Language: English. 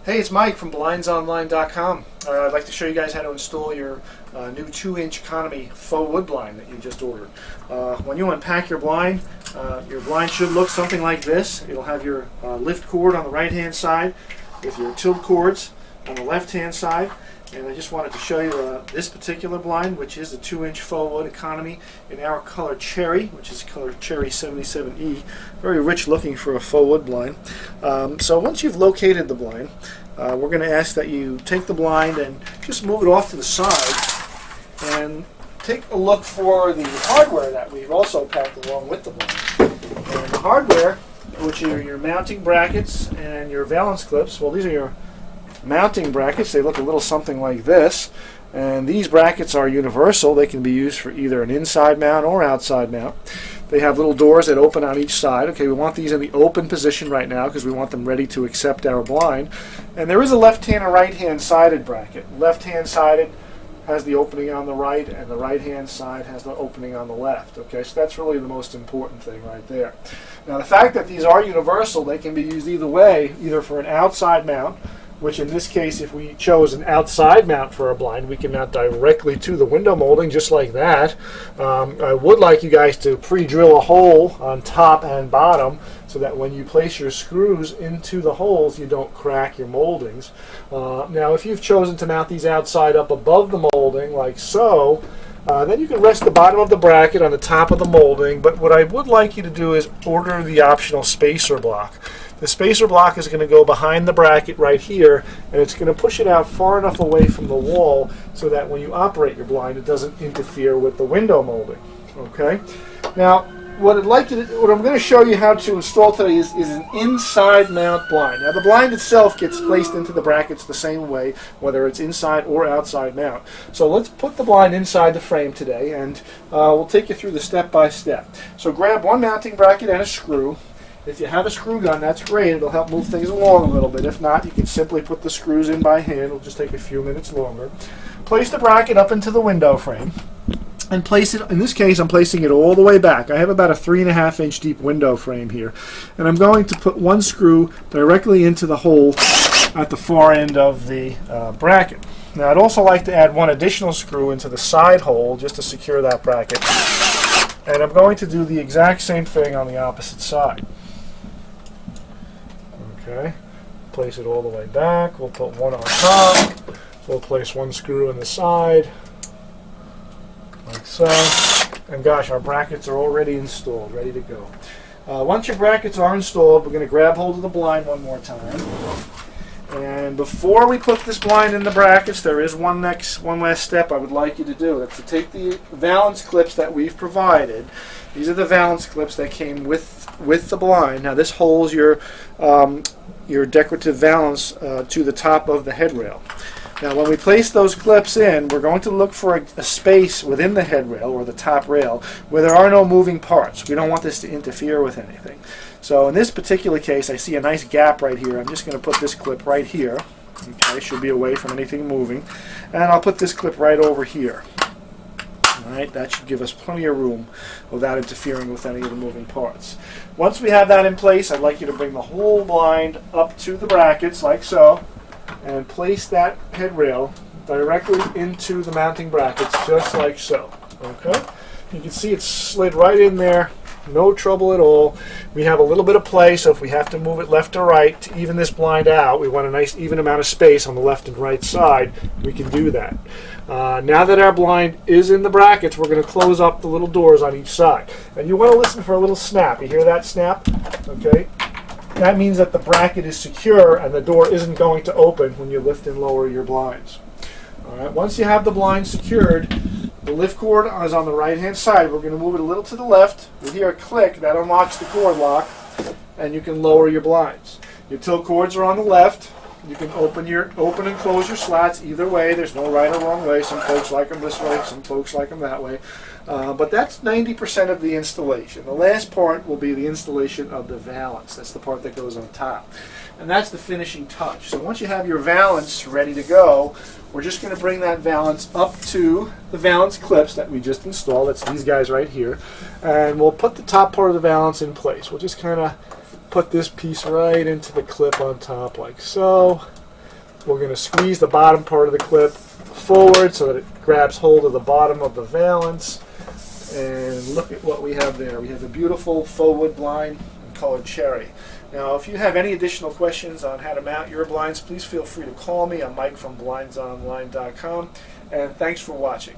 Hey, it's Mike from BlindsOnline.com. I'd like to show you guys how to install your new 2-inch economy faux wood blind that you just ordered. When you unpack your blind should look something like this. It'll have your lift cord on the right-hand side with your tilt cords on the left-hand side. And I just wanted to show you this particular blind, which is the 2-inch faux wood economy in our color cherry, which is color cherry 77E. Very rich looking for a faux wood blind. So once you've located the blind, we're going to ask that you take the blind and just move it off to the side and take a look for the hardware that we've also packed along with the blind. And the hardware, which are your mounting brackets and your valance clips, well, these are your mounting brackets. They look a little something like this, and these brackets are universal. They can be used for either an inside mount or outside mount. They have little doors that open on each side. Okay, we want these in the open position right now because we want them ready to accept our blind. And there is a left-hand and right-hand sided bracket. Left-hand sided has the opening on the right, and the right-hand side has the opening on the left. Okay, so that's really the most important thing right there. Now, the fact that these are universal, they can be used either way, either for an outside mount, which in this case, if we chose an outside mount for a blind, we can mount directly to the window molding just like that. I would like you guys to pre-drill a hole on top and bottom so that when you place your screws into the holes, you don't crack your moldings. Now, if you've chosen to mount these outside up above the molding, like so, then you can rest the bottom of the bracket on the top of the molding, but what I would like you to do is order the optional spacer block. The spacer block is going to go behind the bracket right here, and it's going to push it out far enough away from the wall so that when you operate your blind, it doesn't interfere with the window molding. Okay? Now, what I'm going to show you how to install today is an inside mount blind. Now, the blind itself gets placed into the brackets the same way, whether it's inside or outside mount. So let's put the blind inside the frame today, and we'll take you through the step-by-step. So grab one mounting bracket and a screw. If you have a screw gun, that's great. It'll help move things along a little bit. If not, you can simply put the screws in by hand. It'll just take a few minutes longer. Place the bracket up into the window frame and place it, in this case, I'm placing it all the way back. I have about a 3.5-inch deep window frame here. And I'm going to put one screw directly into the hole at the far end of the bracket. Now, I'd also like to add one additional screw into the side hole just to secure that bracket. And I'm going to do the exact same thing on the opposite side. Okay, place it all the way back. We'll put one on top. We'll place one screw in the side, like so. And gosh, our brackets are already installed, ready to go. Once your brackets are installed, we're going to grab hold of the blind one more time. And before we put this blind in the brackets, there is one last step I would like you to do. That's to take the valance clips that we've provided. These are the valance clips that came with the blind. Now this holds your decorative valance to the top of the headrail. Now when we place those clips in, we're going to look for a space within the headrail or the top rail where there are no moving parts. We don't want this to interfere with anything. So in this particular case, I see a nice gap right here. I'm just going to put this clip right here. Okay, should be away from anything moving. And I'll put this clip right over here. Alright, that should give us plenty of room without interfering with any of the moving parts. Once we have that in place, I'd like you to bring the whole blind up to the brackets like so and place that headrail directly into the mounting brackets just like so. Okay? You can see it's slid right in there. No trouble at all. We have a little bit of play, so if we have to move it left or right to even this blind out, we want a nice even amount of space on the left and right side, we can do that. Now that our blind is in the brackets, we're going to close up the little doors on each side. And you want to listen for a little snap. You hear that snap? Okay. That means that the bracket is secure and the door isn't going to open when you lift and lower your blinds. All right. Once you have the blind secured, the lift cord is on the right-hand side. We're going to move it a little to the left. You hear a click that unlocks the cord lock, and you can lower your blinds. Your tilt cords are on the left. You can open and close your slats either way. There's no right or wrong way. Some folks like them this way, some folks like them that way. But that's 90% of the installation. The last part will be the installation of the valance. That's the part that goes on top. And that's the finishing touch. So once you have your valance ready to go, we're just going to bring that valance up to the valance clips that we just installed. That's these guys right here. And we'll put the top part of the valance in place. We'll just kind of put this piece right into the clip on top like so. we're going to squeeze the bottom part of the clip forward so that it grabs hold of the bottom of the valance. And look at what we have there. We have a beautiful faux wood blind in colored cherry. Now, if you have any additional questions on how to mount your blinds, please feel free to call me. I'm Mike from blindsonline.com, and thanks for watching.